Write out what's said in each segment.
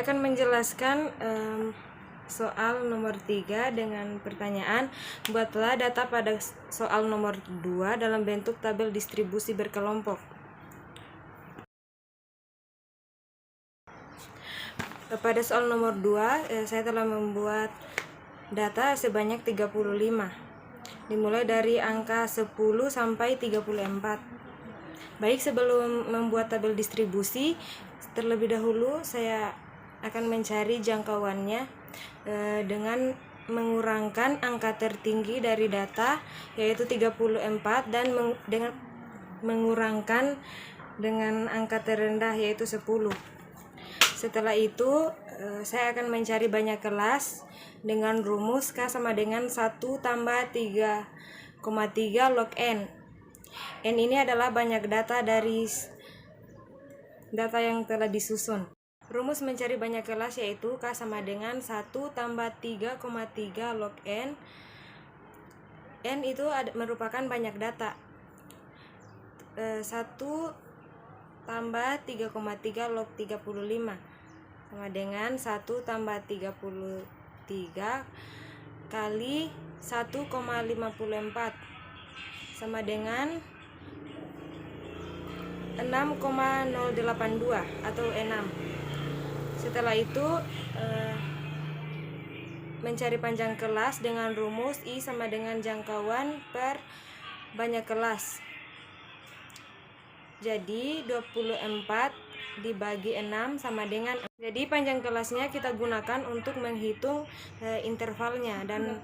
Saya akan menjelaskan soal nomor 3 dengan pertanyaan, buatlah data pada soal nomor 2 dalam bentuk tabel distribusi berkelompok. Pada soal nomor 2, saya telah membuat data sebanyak 35, dimulai dari angka 10 sampai 34. Baik, sebelum membuat tabel distribusi, terlebih dahulu saya akan mencari jangkauannya dengan mengurangkan angka tertinggi dari data, yaitu 34, dan dengan mengurangkan dengan angka terendah, yaitu 10. Setelah itu saya akan mencari banyak kelas dengan rumus K sama dengan 1 tambah 3,3 log N. N ini adalah banyak data dari data yang telah disusun. Rumus mencari banyak kelas yaitu K sama dengan 1 tambah 3,3 log N. N itu merupakan banyak data. 1 tambah 3,3 log 35 sama dengan 1 tambah 33 kali 1,54 sama dengan 6,082 atau 6. Setelah itu mencari panjang kelas dengan rumus I sama dengan jangkauan per banyak kelas. Jadi 24 dibagi 6 sama dengan, jadi panjang kelasnya kita gunakan untuk menghitung intervalnya, dan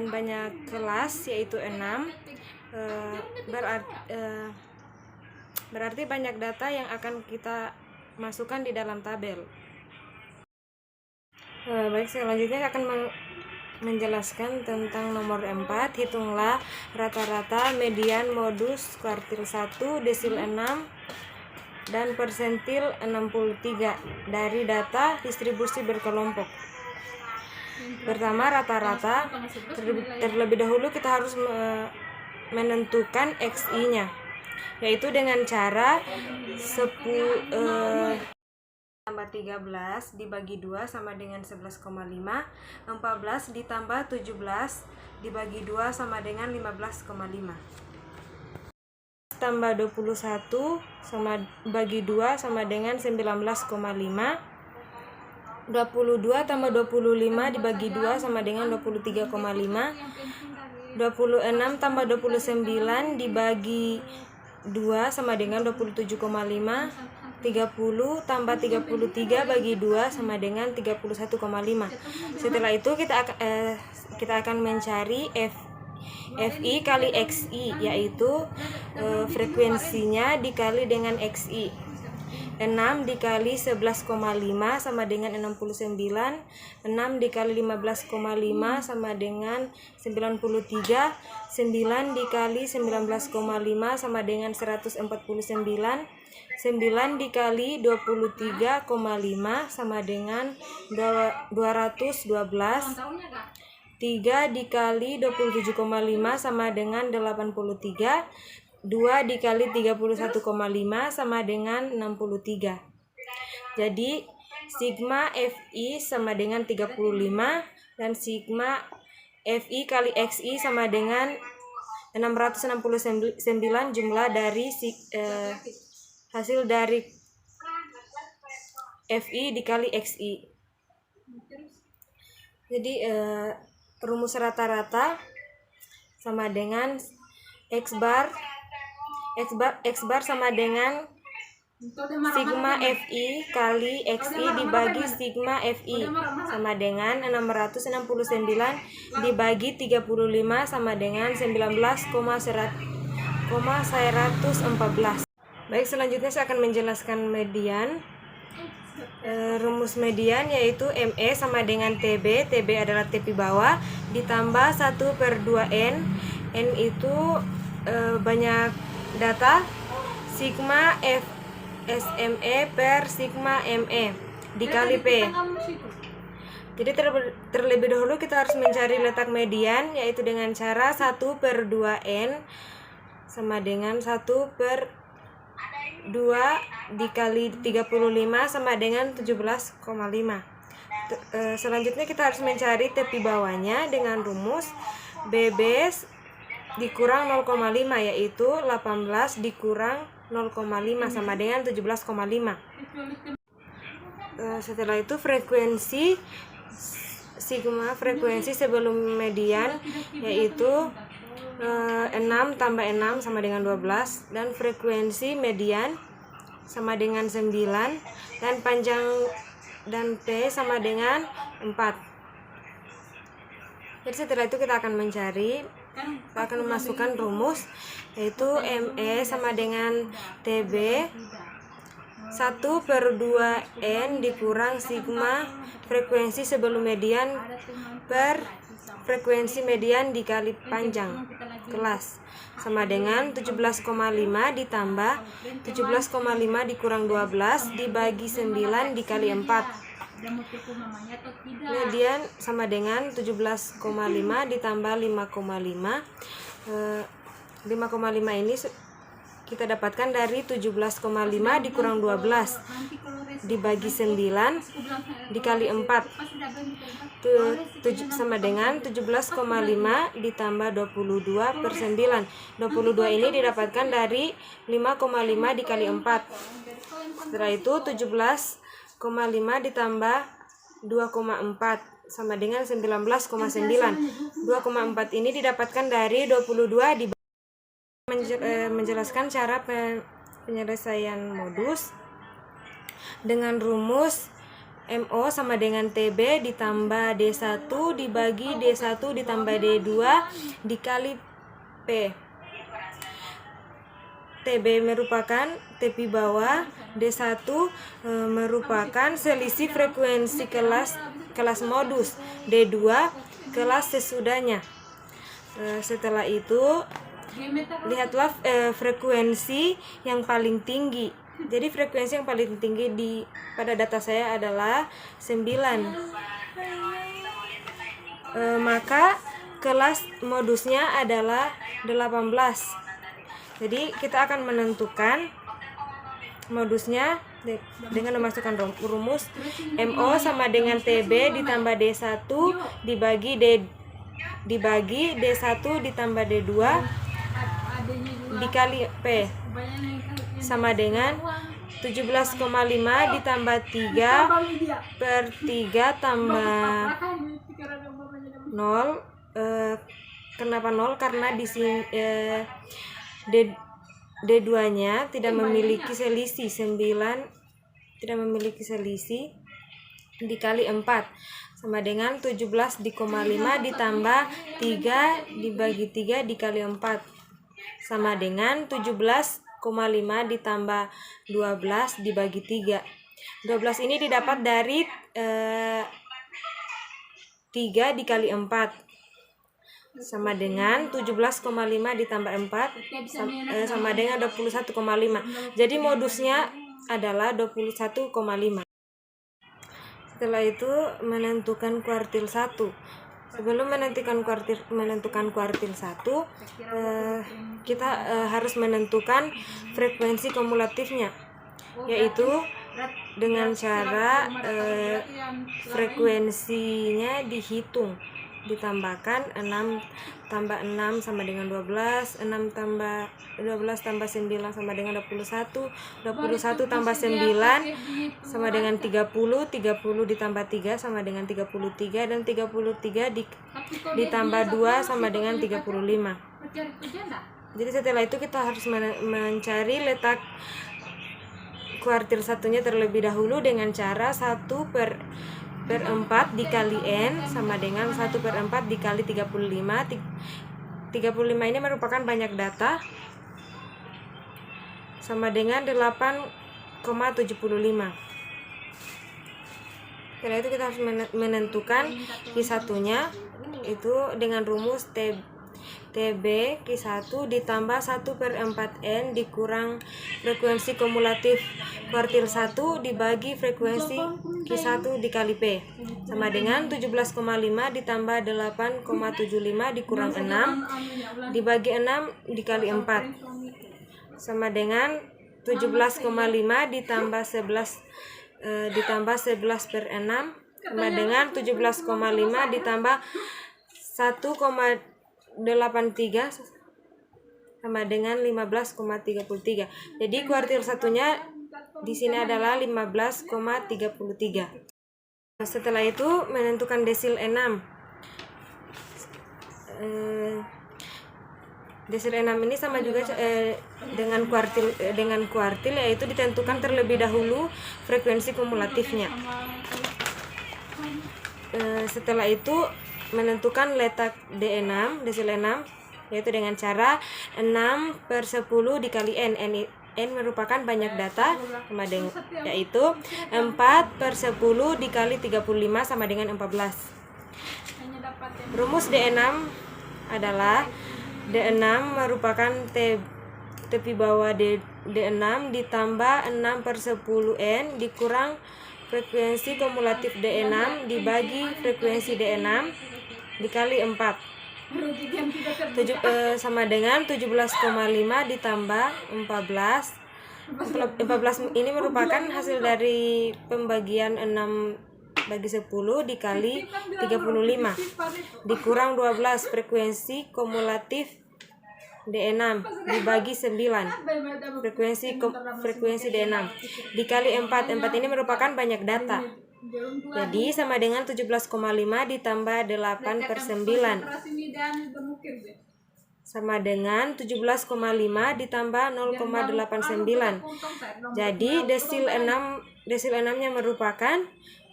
banyak kelas yaitu 6 berarti banyak data yang akan kita masukkan di dalam tabel. Baik, selanjutnya saya akan menjelaskan tentang nomor 4. Hitunglah rata-rata, median, modus, kuartil 1, desil 6, dan persentil 63 dari data distribusi berkelompok. Pertama, rata-rata. Terlebih dahulu kita harus menentukan XI-nya, yaitu dengan cara 10 tambah 13 dibagi 2 sama dengan 11,5. 14 ditambah 17 dibagi 2 sama dengan 15,5. Tambah 21 sama bagi 2 sama dengan 19,5. 22 tambah 25 dibagi 2 sama dengan 23,5. 26 tambah 29 dibagi 2 sama dengan 27,5. 30 tambah 33 bagi 2 sama dengan 31,5. Setelah itu kita akan mencari FI kali XI, yaitu frekuensinya dikali dengan XI. 6 dikali 11,5 sama dengan 69. 6 dikali 15,5 sama dengan 93. 9 dikali 19,5 sama dengan 149. 9 dikali 23,5 sama dengan 212. 3 dikali 27,5 sama dengan 83. 2 dikali 31,5 sama dengan 63. Jadi sigma FI sama dengan 35 dan sigma FI kali XI sama dengan 669 jumlah dari hasil dari FI dikali XI. Jadi rumus rata-rata sama dengan X bar sama dengan sigma FI kali XI dibagi sigma FI sama dengan 669 dibagi 35 sama dengan 19,114. Baik, selanjutnya saya akan menjelaskan median. Rumus median yaitu ME sama dengan TB. TB adalah tepi bawah ditambah 1/2N. N itu banyak data. Sigma F SME per sigma ME dikali P. Jadi terlebih dahulu kita harus mencari letak median, yaitu dengan cara 1/2N sama dengan 1/2 2 dikali 35 sama dengan 17,5. Selanjutnya kita harus mencari tepi bawahnya dengan rumus BB dikurang 0,5, yaitu 18 dikurang 0,5 sama dengan 17,5. Setelah itu sigma frekuensi sebelum median yaitu 6 tambah 6 sama dengan 12, dan frekuensi median sama dengan 9, dan panjang dan P sama dengan 4. Jadi setelah itu kita akan memasukkan rumus, yaitu ME sama dengan TB 1/2N dikurang sigma frekuensi sebelum median per frekuensi median dikali panjang kelas sama dengan 17,5 ditambah 17,5 dikurang 12 dibagi 9 dikali 4. Median sama dengan 17,5 ditambah 5,5. 5,5 ini kita dapatkan dari 17,5 dikurang 12 dibagi 9 dikali 4 sama dengan 17,5 ditambah 22 per 9. 22 ini didapatkan dari 5,5 dikali 4. Setelah itu 17,5 ditambah 2,4 sama dengan 19,9. 2,4 ini didapatkan dari 22 menjelaskan cara penyelesaian modus dengan rumus MO sama dengan TB ditambah D1 dibagi D1 ditambah D2 dikali P. TB merupakan tepi bawah, D1 merupakan selisih frekuensi kelas modus, D2 kelas sesudahnya. Setelah itu lihatlah frekuensi yang paling tinggi. Jadi frekuensi yang paling tinggi pada data saya adalah 9. Maka kelas modusnya adalah 18. Jadi kita akan menentukan modusnya dengan memasukkan rumus MO sama dengan TB ditambah D1 dibagi D1 ditambah D2 dikali P sama dengan 17,5 ditambah 3 per 3 tambah 0. Kenapa 0? Karena di sini D2-nya tidak memiliki selisih, 9 tidak memiliki selisih dikali 4 sama dengan 17,5 ditambah 3 dibagi 3 dikali 4 sama dengan 17,5 ditambah 12 dibagi 3. 12 ini didapat dari 3 dikali 4 sama dengan 17,5 ditambah 4 sama dengan 21,5. Jadi modusnya adalah 21,5. Setelah itu menentukan kuartil 1. Sebelum menentukan kuartil 1, kita harus menentukan frekuensi kumulatifnya, yaitu dengan cara frekuensinya dihitung, ditambahkan 6 tambah 6 sama dengan 12, 6 tambah 12 tambah 9 sama dengan 21, 21 tambah 9 sama dengan 30, 30 ditambah 3 sama dengan 33, dan 33 ditambah 2 sama dengan 35. Jadi setelah itu kita harus mencari letak kuartil satunya terlebih dahulu dengan cara 1/4 dikali N sama dengan 1/4 dikali 35. 35 ini merupakan banyak data sama dengan 8,75. Setelah itu kita harus menentukan Q1-nya itu dengan rumus TB Q1 ditambah 1/4N dikurang frekuensi kumulatif kuartil 1 dibagi frekuensi Q1 dikali P sama dengan 17,5 ditambah 8,75 dikurang 6 dibagi 6 dikali 4 sama dengan 17,5 ditambah 11/6 sama dengan 17,5 ditambah 1,83 sama dengan 15,33. Jadi kuartil satunya di sini adalah 15,33. Setelah itu menentukan desil 6. Desil 6 ini sama juga dengan kuartil yaitu ditentukan terlebih dahulu frekuensi kumulatifnya. Setelah itu menentukan letak D6 desil 6 yaitu dengan cara 6/10 dikali N. N merupakan banyak data sama dengan yaitu 4/10 dikali 35 sama dengan 14. Rumus D6 adalah D6 merupakan tepi bawah D6 ditambah 6/10 N dikurang frekuensi kumulatif D6 dibagi frekuensi D6 dikali 4 sama dengan 17,5 ditambah 14. 14 ini merupakan hasil dari pembagian 6/10 dikali 35 dikurang 12 frekuensi kumulatif D6 dibagi 9 frekuensi D6 dikali 4 ini merupakan banyak data. Jadi sama dengan 17,5 ditambah 8/9 sama dengan 17,5 ditambah 0,89. Jadi desil 6-nya merupakan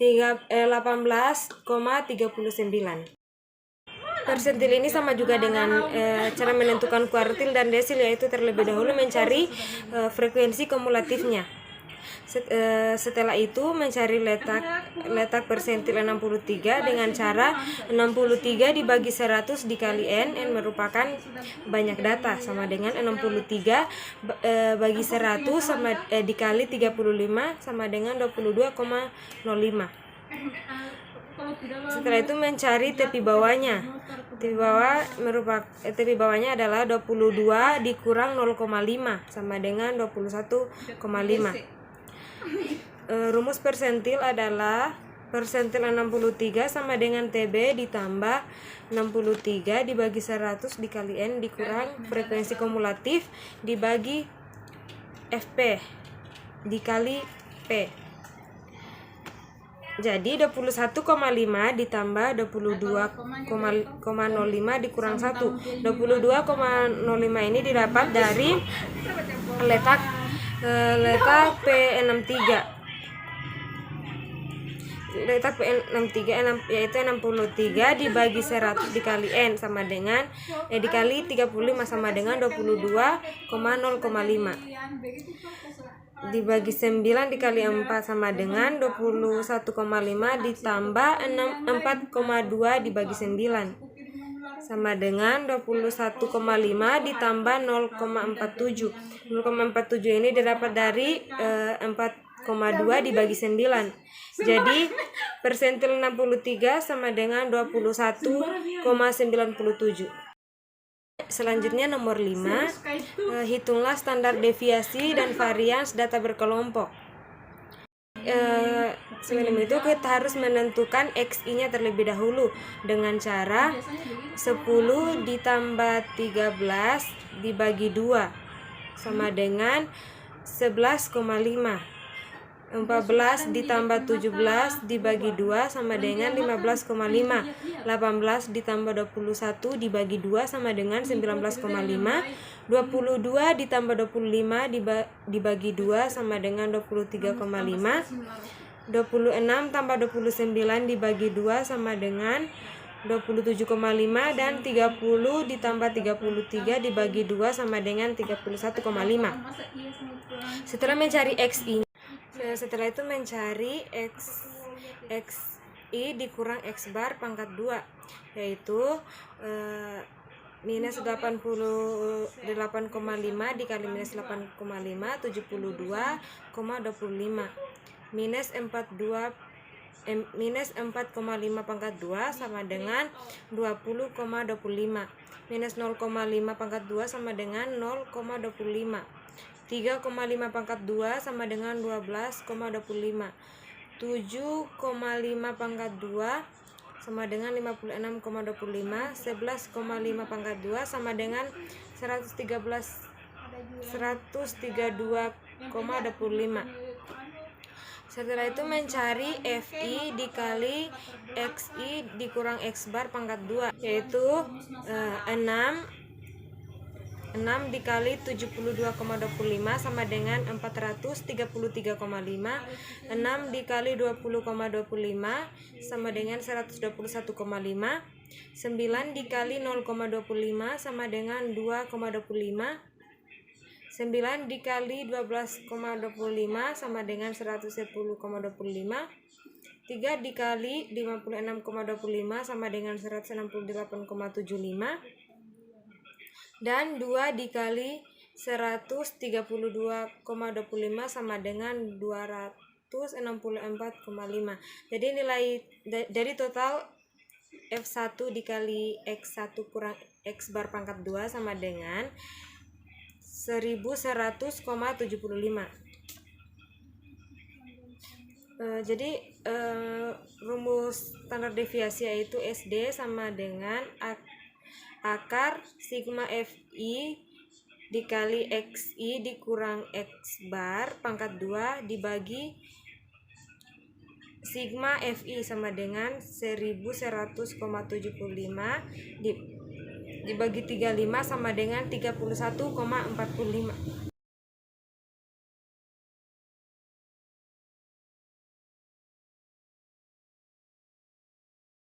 18,39. Persentil ini sama juga dengan cara menentukan kuartil dan desil, yaitu terlebih dahulu mencari frekuensi kumulatifnya. Setelah itu mencari letak persentil 63 dengan cara 63 dibagi 100 dikali N. N merupakan banyak data sama dengan 63 bagi 100 sama dikali 35 sama dengan 22,05. Setelah itu mencari tepi bawahnya. Tepi bawahnya adalah 22 dikurang 0,5 sama dengan 21,5. Rumus persentil adalah persentil 63 sama dengan TB ditambah 63 dibagi 100 dikali N dikurang frekuensi kumulatif dibagi FP dikali P. Jadi 21,5 ditambah 22,05 dikurang 1. 22,05 ini didapat dari letak P63. Letak P63 yaitu 63 dibagi 100 dikali N sama dengan dikali 35 sama dengan 22,05 dibagi 9 dikali 4 sama dengan 21,5 ditambah 4,2 dibagi 9 sama dengan 21,5 ditambah 0,47. 0,47 ini didapat dari 4,2 dibagi 9. Jadi persentil 63 sama dengan 21,97. Selanjutnya nomor 5, hitunglah standar deviasi dan varians data berkelompok. Sebelum itu kita harus menentukan XI-nya terlebih dahulu dengan cara 10 ditambah 13 dibagi 2 sama dengan 11,5. 14 ditambah 17 dibagi 2 sama dengan 15,5. 18 ditambah 21 dibagi 2 sama dengan 19,5. 22 ditambah 25 dibagi 2 sama dengan 23,5. 26 tambah 29 dibagi 2 sama dengan 27,5 dan 30 ditambah 33 dibagi 2 sama dengan 31,5. Setelah mencari XI, setelah itu mencari XI dikurang X bar pangkat 2, yaitu minus 88,5 dikali minus 8,5 72,25 minus 42 minus 4,5 pangkat 2 sama dengan 20,25. Minus 0,5 pangkat 2 sama dengan 0,25. 3,5 pangkat 2 sama dengan 12,25. 7,5 pangkat 2 sama dengan 56,25. 11,5 pangkat 2 sama dengan 132,25. Setelah itu mencari FI dikali XI dikurang X bar pangkat 2, yaitu 6 dikali 72,25 sama dengan 433,5. 6 dikali 20,25 sama dengan 121,5. 9 dikali 0,25 sama dengan 2,25. 9 dikali 12,25 sama dengan 110,25. 3 dikali 56,25 sama dengan 168,75. Dan 2 dikali 132,25 sama dengan 264,5. Jadi nilai dari total F1 dikali X1 kurang X bar pangkat 2 sama dengan 1100,75. Jadi rumus standar deviasi yaitu SD sama dengan akar sigma FI dikali XI dikurang X bar pangkat 2 dibagi sigma FI sama dengan 1100,75 dibagi 35 sama dengan 31,45.